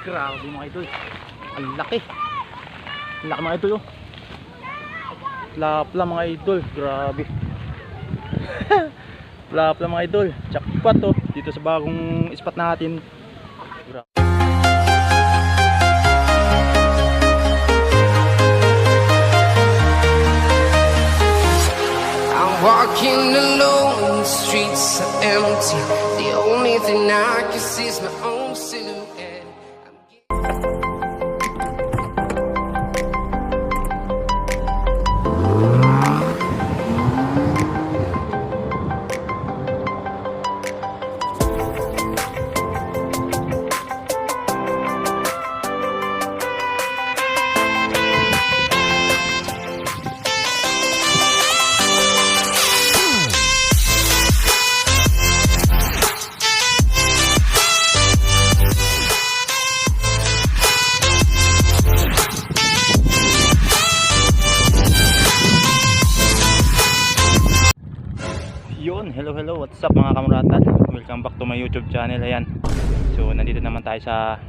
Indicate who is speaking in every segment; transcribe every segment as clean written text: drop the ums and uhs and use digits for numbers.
Speaker 1: Grabe mga idol. Ang laki. Ang laki mga idol oh. Lapla mga idol. Grabe. Lapla mga idol. Jackpot oh. Dito sa bagong spot natin. Grabe.
Speaker 2: Walking alone, the streets are empty. The only thing I can see is my own silhouette.
Speaker 1: Hello, what's up mga kamuratan? Welcome back to my YouTube channel. Ayan. So nandito naman tayo sa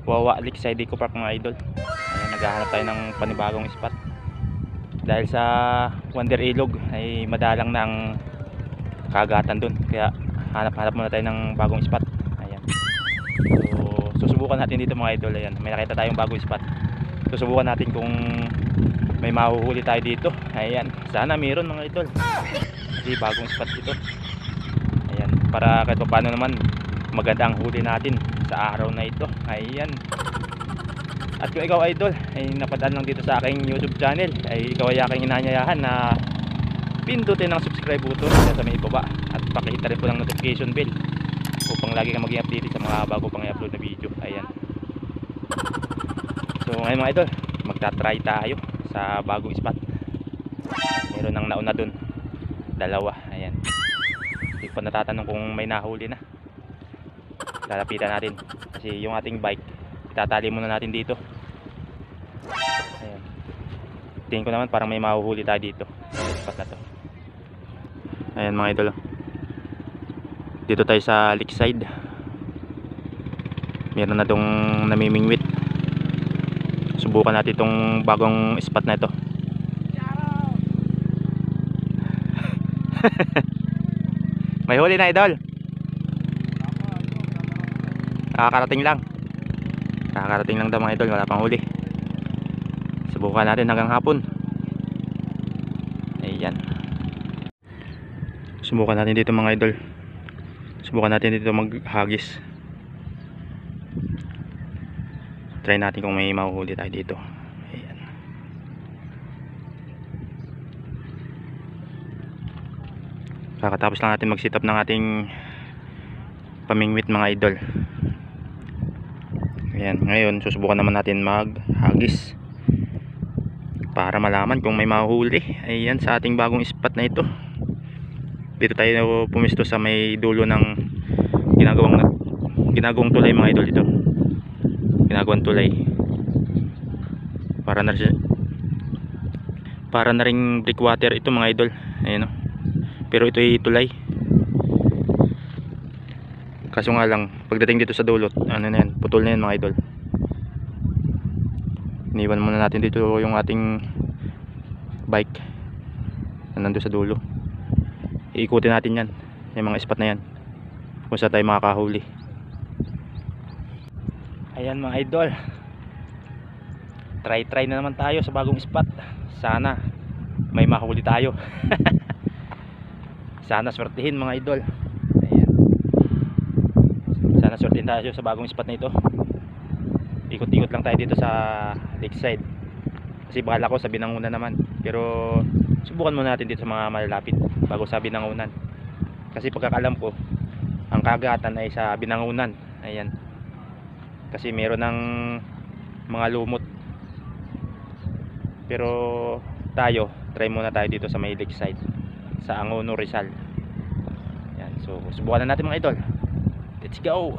Speaker 1: Wawa Lakeside Eco Park mga idol. Ayan, naghahanap tayo ng panibagong spot. Dahil sa Wonder Ilog ay madalang na ang kagatan dun. Kaya hanap-hanap muna tayo ng bagong spot. Ayan. So susubukan natin dito mga idol. Ayan, may nakita tayong bagong spot. Susubukan natin kung may mahuhuli tayo dito. Ayan, sana mayroon mga idol. Kasi bagong spot ito. Ayan, para kahit paano naman maganda ang huli natin sa araw na ito. Ayan. At kung ikaw idol ay napadaan lang dito sa aking YouTube channel, ay ikaw ay aking inanyayahan na pindutin ang subscribe button sa may ibaba at pakihita rin po ng notification bell upang lagi kang maging updated sa mga bago pang i-upload na video. Ayan. So ngayon mga idol, magta-try tayo sa bagong spot. Meron nang nauna dun, dalawa. Ayan, hindi pa natatanong kung may nahuli na. Lalapitan natin kasi yung ating bike itatali muna natin dito. Ayan, tingin ko naman parang may mahuhuli tayo dito sa spot na to. Ayan mga idol, dito tayo sa Lakeside. Meron na dong namimingwit. Subukan natin itong bagong spot na ito. May huli na idol. Kakarating lang daw mga idol, wala pang huli. Subukan natin hanggang hapon. Ayan, subukan natin dito mga idol. Subukan natin dito maghagis. Try natin kung may mahuhuli tayo dito. Ayan. Kakatapos lang natin mag-sit up ng ating pamingwit mga idol. Ayan, ngayon susubukan naman natin maghagis para malaman kung may mahuhuli. Ayan, sa ating bagong spot na ito. Dito tayo pumisto sa may dulo ng ginagawang tulay mga idol dito. Ginagawang tulay. Para na ring breakwater ito mga idol. Ayan o. Pero ito ay tulay. Kaso nga lang, pagdating dito sa dulot, ano na yan, putol na yan mga idol. Iniwan muna natin dito yung ating bike na nandun sa dulo. Iikutin natin yan, yung mga spot na yan, kung saan tayo makakahuli. Ayan mga idol, try na naman tayo sa bagong spot. Sana may mahuli tayo. Sana swertihin mga idol. Ayan, sana swertihin tayo sa bagong spot na ito. Ikot-ikot lang tayo dito sa Lakeside kasi bahala ko sa Binangonan naman, pero subukan muna natin dito sa mga malalapit bago sa Binangonan, kasi pagkakalam ko ang kagatan ay sa Binangonan. Ayan, kasi meron ng mga lumot. Pero tayo, try muna tayo dito sa may Lakeside, sa Angono, Rizal. Yan, so subukan na natin mga idol. Let's go.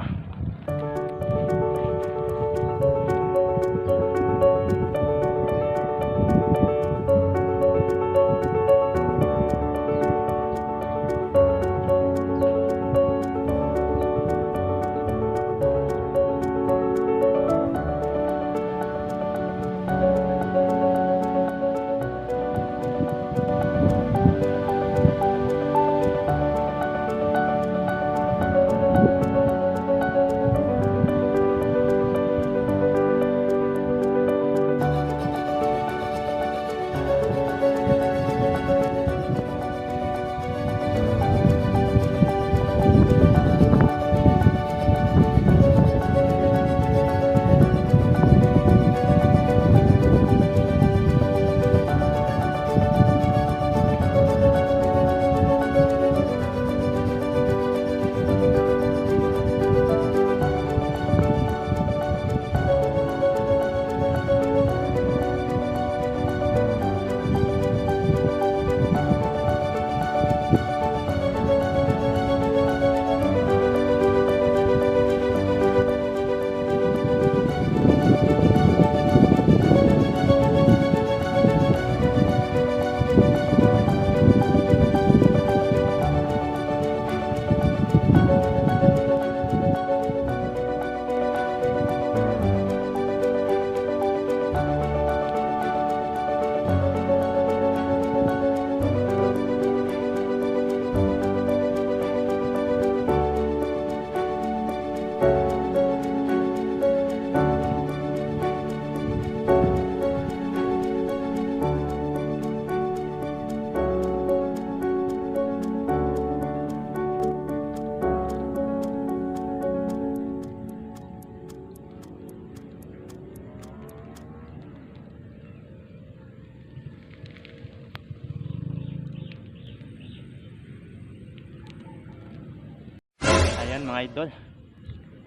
Speaker 1: Ayan mga idol,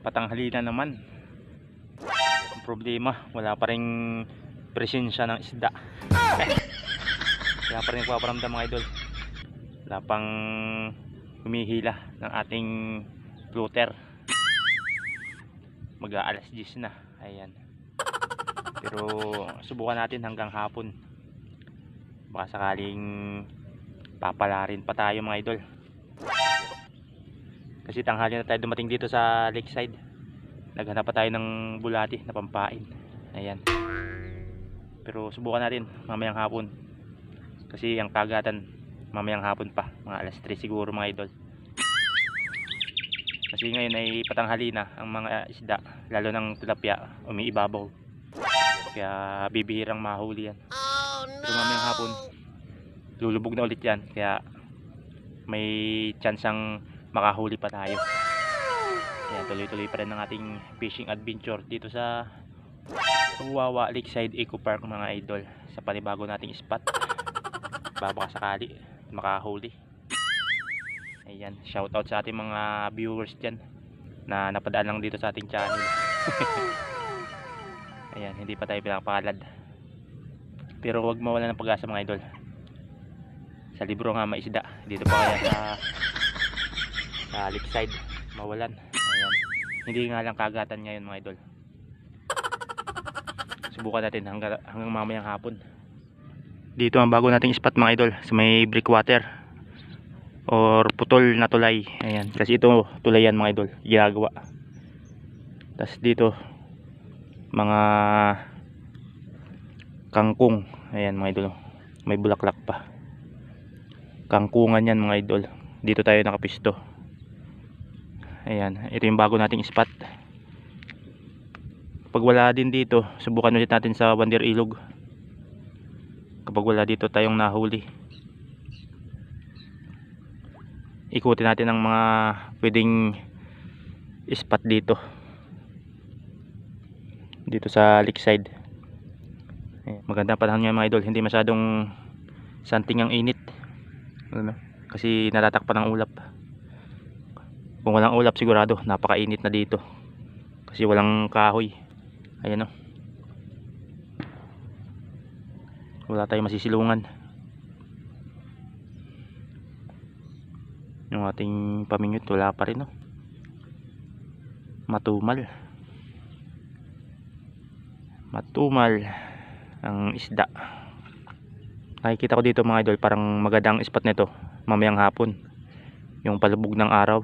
Speaker 1: patanghali na naman. Ang problema, wala pa ring presensya ng isda. Wala pa rin nagpaparamdam mga idol. Wala pang humihila ng ating floater. Mag-aalas 10 na. Ayan. Pero subukan natin hanggang hapon. Baka sakaling papalarin pa tayo mga idol. Kasi tanghali na tayo dumating dito sa lakeside. Naghanap pa tayo ng bulati na pampain. Ayan. Pero subukan natin mamayang hapon. Kasi ang kagatan mamayang hapon pa. Mga alas 3 siguro mga idol. Kasi ngayon ay patanghali na ang mga isda. Lalo ng tilapia umiibabaw. Kaya bibihirang mahuli yan. Pero mamayang hapon lulubog na ulit yan. Kaya may chance ang makahuli pa tayo. Kaya tuloy-tuloy pa rin ang ating fishing adventure dito sa Wawa Lakeside Eco Park mga idol, sa panibago nating spot. Baka sakali makahuli. Ayan, shoutout sa ating mga viewers dyan na napadaan lang dito sa ating channel. Ayan, hindi pa tayo pinapalad. Pero wag mawala ng pag-asa mga idol. Sa libro nga maisda. Dito pa kaya sa lakeside mawalan. Ayan. Hindi nga lang kagatan ngayon mga idol. Subukan natin hanggang mamayang hapon. Dito ang bago nating spot mga idol, sa may breakwater or putol na tulay. Ayan, kasi ito tulayan mga idol, ginagawa. Tapos dito mga kangkong. Ayan mga idol, may bulaklak pa. Kangkungan yan mga idol. Dito tayo nakapisto. Ayan, ito yung bago nating spot. Kapag wala din dito, subukan ulit natin sa Wander Ilog. Kapag wala dito tayong nahuli, ikutin natin ang mga pwedeng spot dito sa lakeside. Maganda panahon nga mga idol, hindi masyadong santing ang init. Kasi natatakpan ng ulap. Kung walang ulap sigurado napakainit na dito kasi walang kahoy. Ayan o, wala tayong masisilungan. Yung ating pamingwit wala pa rin o. Matumal ang isda. Nakikita ko dito mga idol, parang magandang spot nito mamayang hapon. Yung palubog ng araw,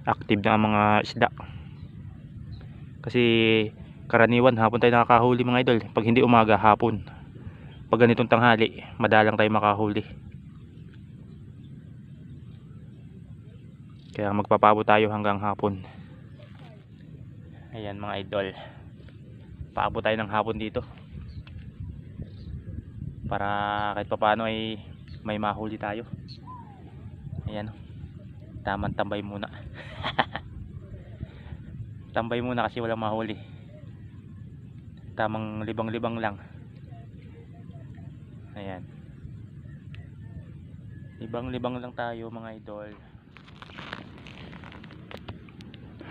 Speaker 1: active na ang mga isda. Kasi karaniwan hapon tayo nakakahuli mga idol. Pag hindi umaga, hapon. Pag ganitong tanghali, madalang tayo makahuli. Kaya magpapabo tayo hanggang hapon. Ayan mga idol, paabo tayo ng hapon dito para kahit papaano ay may mahuli tayo. Ayan, tamang tambay muna. Tambay muna kasi walang mahuli. Tamang libang-libang lang. Ayan, libang-libang lang tayo mga idol.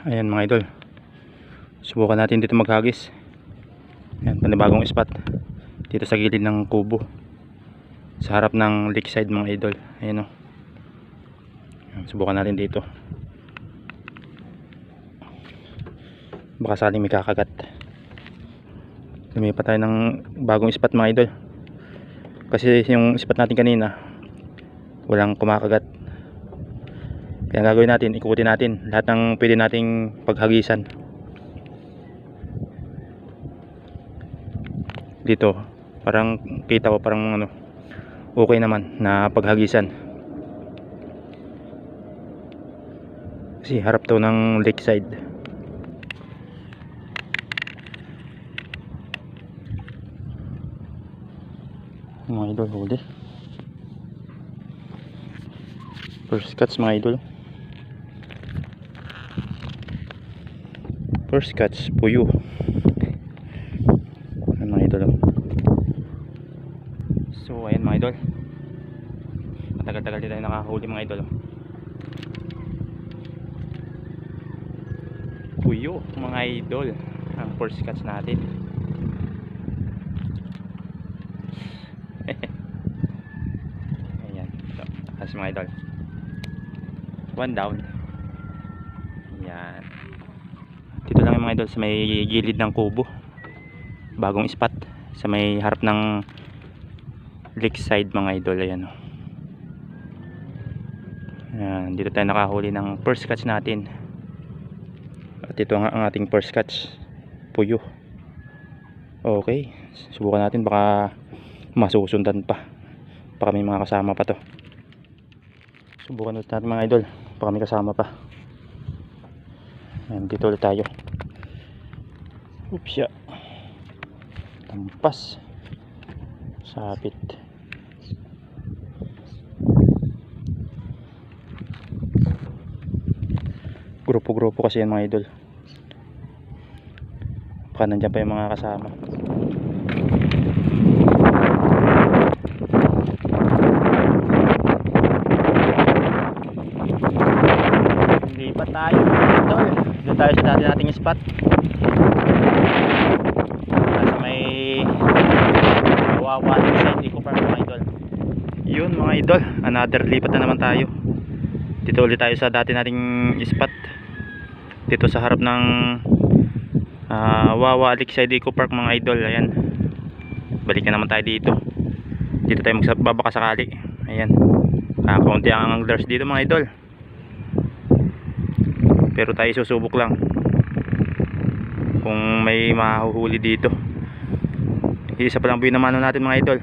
Speaker 1: Ayan mga idol, subukan natin dito maghagis. Ayan, panibagong spot dito sa gilid ng kubo sa harap ng lakeside mga idol. Ayan o, subukan natin dito, baka saling may kakagat. Lumipat tayo ng bagong spot mga idol kasi yung spot natin kanina walang kumakagat. Kaya gagawin natin, ikutin natin lahat ng pwede nating paghagisan. Dito parang kita ko parang ano, okay naman na paghagisan kasi harap to ng lakeside. Mga idol, huli first catch mga idol, first catch puyo. Ayan mga idol. So ayan mga idol, matagal-tagal din tayo nakahuli mga idol. puyo mga idol ang first catch natin. Ayan, so, as mga idol, one down. Ayan, dito lang yung mga idol sa may gilid ng kubo, bagong spot sa may harap ng lakeside mga idol. Ayan, oh. Ayan, dito tayo nakahuli ng first catch natin. At ito ang ating first catch, puyo. Okay, subukan natin, baka masusundan pa, baka may mga kasama pa to. Subukan ulit natin mga idol, baka may kasama pa. Ayan, dito ulit tayo. Oops, ya. Tampas, sapit. Grupo-grupo kasi yan mga idol, baka nandiyan pa yung mga kasama. Lipat tayo mga idol, doon tayo sa dati nating spot, nasa may Wawa Lakeside Eco Park mga idol. Yun mga idol, another lipat na naman tayo. Dito ulit tayo sa dati nating spot, dito sa harap ng Wawa Lakeside Eco Park mga idol. Ayan, balik na naman tayo dito. Dito tayo magbabaka sakali. Ayan, kaunti ang anglers dito mga idol, pero tayo susubok lang kung may mahuhuli dito. Isa pa lang po yung namano natin mga idol.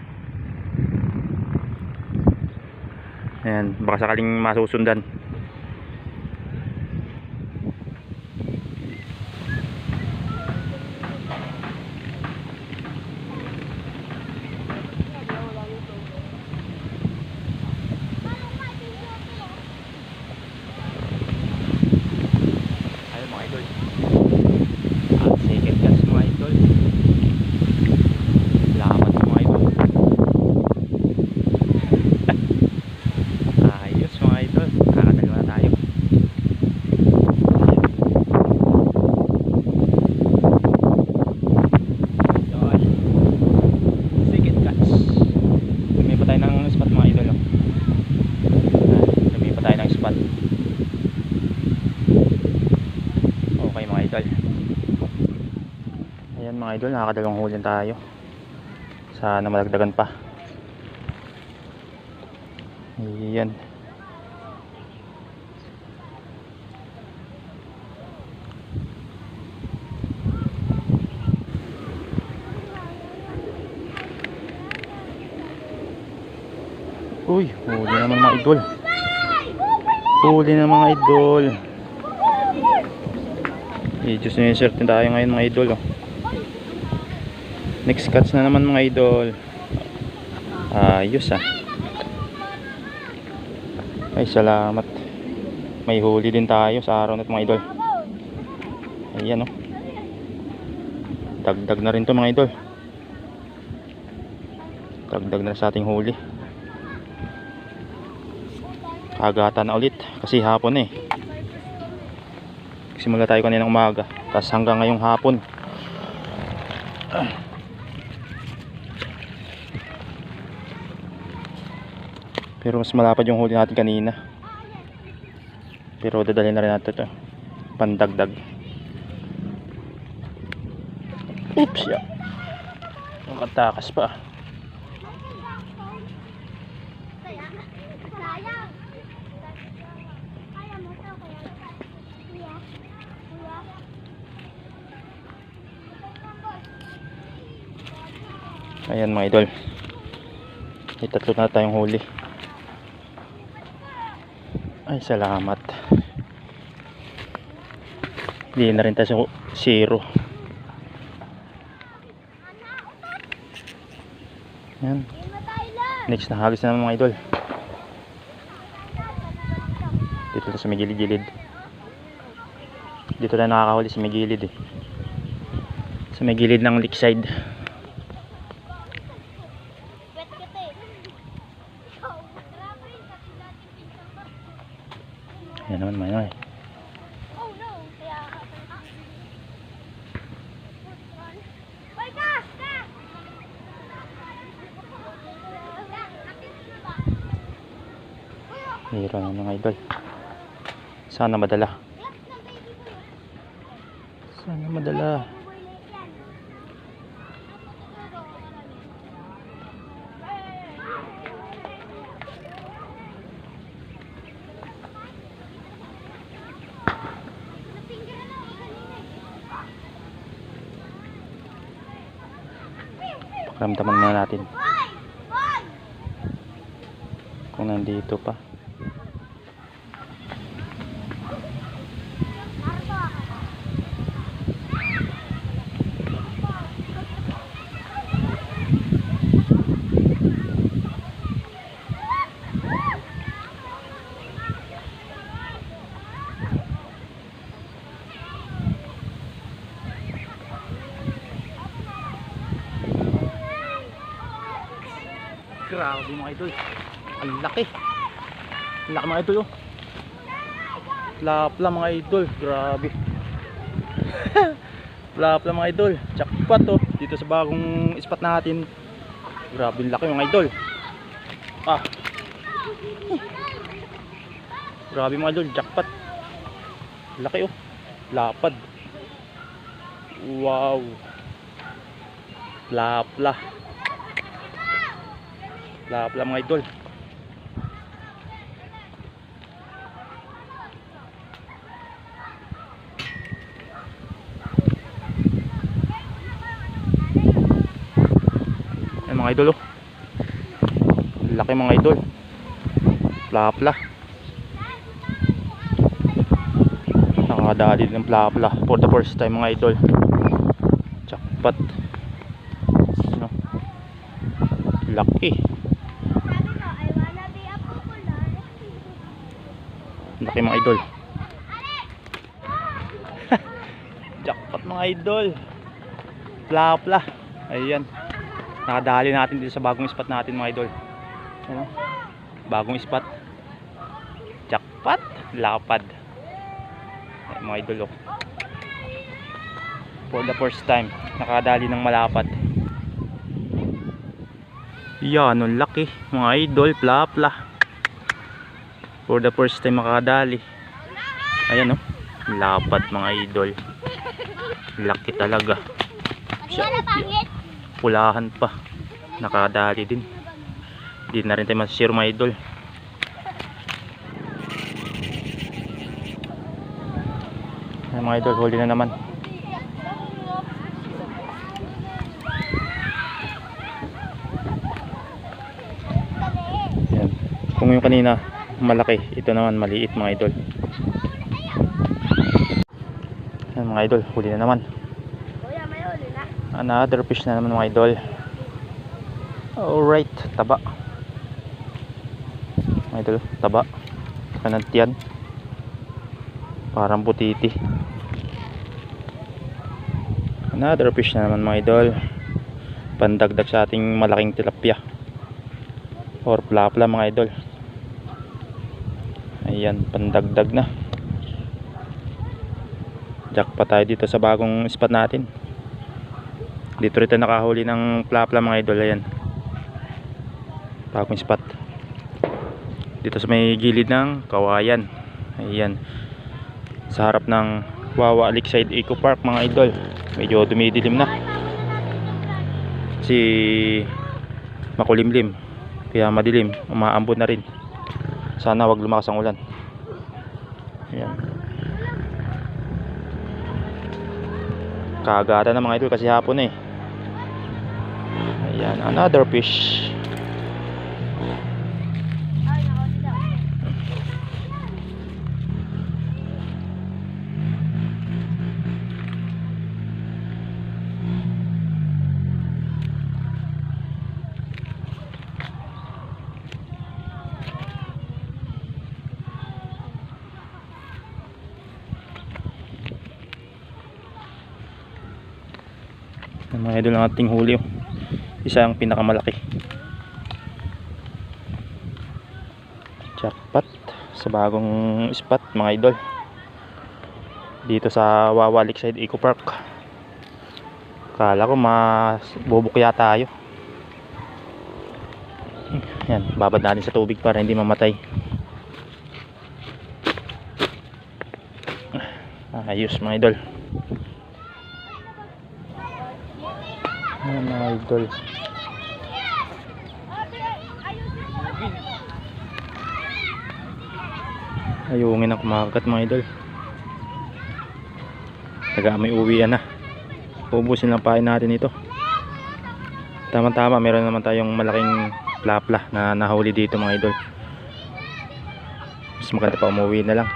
Speaker 1: Ayan, baka sakaling masusundan. Ayun mga idol, second catch mga idol. Lamat mga idol. Ayos mga idol, nakakadalawa na tayo. Yun, second catch. Lumipat tayo ng spot mga idol, oh. Lumipat tayo ng spot. Okay mga idol, ayan mga idol, nakakadalawang huli tayo. Sana malagdagan pa. Ayan, uy, huli naman mga idol, huli na mga idol. I-just insert din tayo ngayon mga idol, oh. Next catch na naman mga idol. Ayos ah. Ay salamat, may huli din tayo sa araw na ito mga idol. Ayan, oh. Dagdag na rin to mga idol, dagdag na sa ating huli. Kagatan na ulit kasi hapon eh. Simula tayo kaninang umaga, tapos hanggang ngayong hapon. Pero mas malapad yung huli natin kanina. Pero dadalhin na rin natin ito, pandagdag. Oops, ya. Nakatakas pa. Ayan mga idol, may tatlo na tayong huli. Ay salamat, hindi na rin tayo zero. Ayan, next na hagis na naman mga idol. Dito sa may gilid-gilid, dito tayo nakakahuli sa may gilid eh, sa may gilid ng lakeside. Yan naman may. Hira na mga idol. Sana madala. Sana madala. Ramdaman na natin kung nandito pa. Grabe mga idol. Ang laki. Ang laki mga idol oh. Plapla mga idol. Grabe. Plapla mga idol. Jackpot oh. Dito sa bagong spot natin. Grabe ang laki mga idol. Ah. Grabe mga idol. Jackpot. Laki oh. Lapad. Wow. Plapla. Lapla mga idol. Ay mga idol oh. Laki mga idol. Plapla. Nakakadali ng plapla for the first time mga idol. Jackpot. No? Laki. Laki mga idol. Jackpot mga idol. Plapla. Ayan. Nakadali natin dito sa bagong spot natin mga idol. Ano? Bagong spot. Jackpot. Lapad. Ayan, mga idol oh. For the first time nakadali ng malapad. Yan, ang laki mga idol. Plapla. For the first time makakadali. Ayan oh. Lapad mga idol. Laki talaga. Pulahan pa. Nakakadali din. Hindi na rin tayo masisiro mga idol. Ayan mga idol, huli na naman. Ayan. Kung yung kanina malaki, ito naman maliit mga idol. Ayan mga idol, huli na naman. Another fish na naman mga idol. Alright, taba. Mga idol, taba. Kanantiyan. Parang butiti. Another fish na naman mga idol. Pandagdag sa ating malaking tilapia or plapla mga idol. Ayan, pandagdag na. Jackpot tayo dito sa bagong spot natin. Dito rin tayo nakahuli ng plapla mga idol. Ayan, bagong spot dito sa may gilid ng kawayan. Ayan, sa harap ng Wawa Lakeside Eco Park mga idol. Medyo dumidilim na si makulimlim, kaya madilim, umaambon na rin. Sana wag lumakas ang ulan. Ayan, kaagatan na mga idol kasi hapon eh. Ayan, another fish. Mga idol, ang ating huli oh. Isa ang pinakamalaki. Jackpot sa bagong spot mga idol dito sa Wawa Lakeside Eco Park. Kala ko mabubukya tayo. Yan, babad natin sa tubig para hindi mamatay. Ayos mga idol. Mga idol. Ayungin ang kumakagat mga idol. May uwian na. Ubusin lang pain natin ito. Tama-tama, meron naman tayong malaking plapla na nahuli dito mga idol. Mas maganda pa umuwi na lang.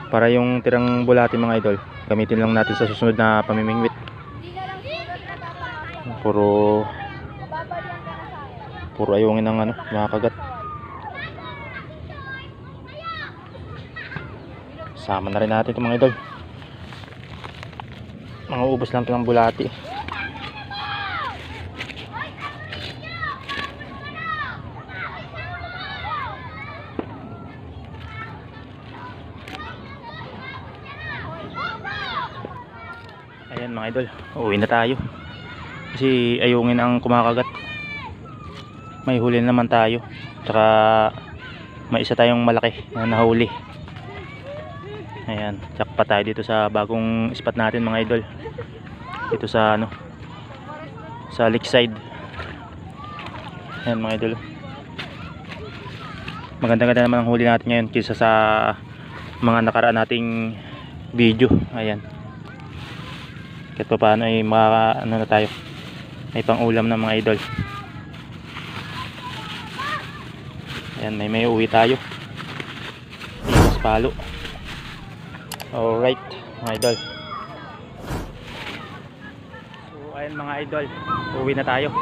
Speaker 1: Para yung tirang bulati mga idol, gamitin lang natin sa susunod na pamimingwit. Puro ayungin ng makakagat. Sama na rin natin ito mga idol. Mga ubos lang ito ng bulati. Ayan mga idol, uuwi na tayo. Kasi ayungin ang kumakagat. May huli na naman tayo. Tsaka may isa tayong malaki na nahuli. Ayan, tsak pa tayo dito sa bagong spot natin mga idol. Dito sa sa lakeside. Ayan mga idol. Maganda-ganda naman ang huli natin ngayon kaysa sa mga nakaraan nating video. Ayan. Kahit pa paano ay na tayo. May pang ulam na mga idol. Ayan, may uwi tayo. Mas palo. Alright mga idol. So ayan mga idol, uwi na tayo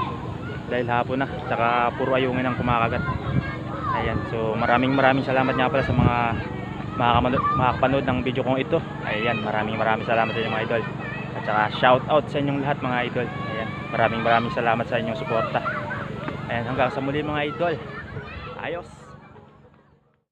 Speaker 1: dahil hapon na, saka puro ayungin ang kumakagat. Ayan, so maraming salamat nga pala sa mga makakapanood ng video kong ito. Ayan, maraming salamat sa inyo mga idol. At saka shout out sa inyong lahat mga idol. Ayan, maraming salamat sa inyong suporta. Ayan, hanggang sa muli mga idol. Ayos.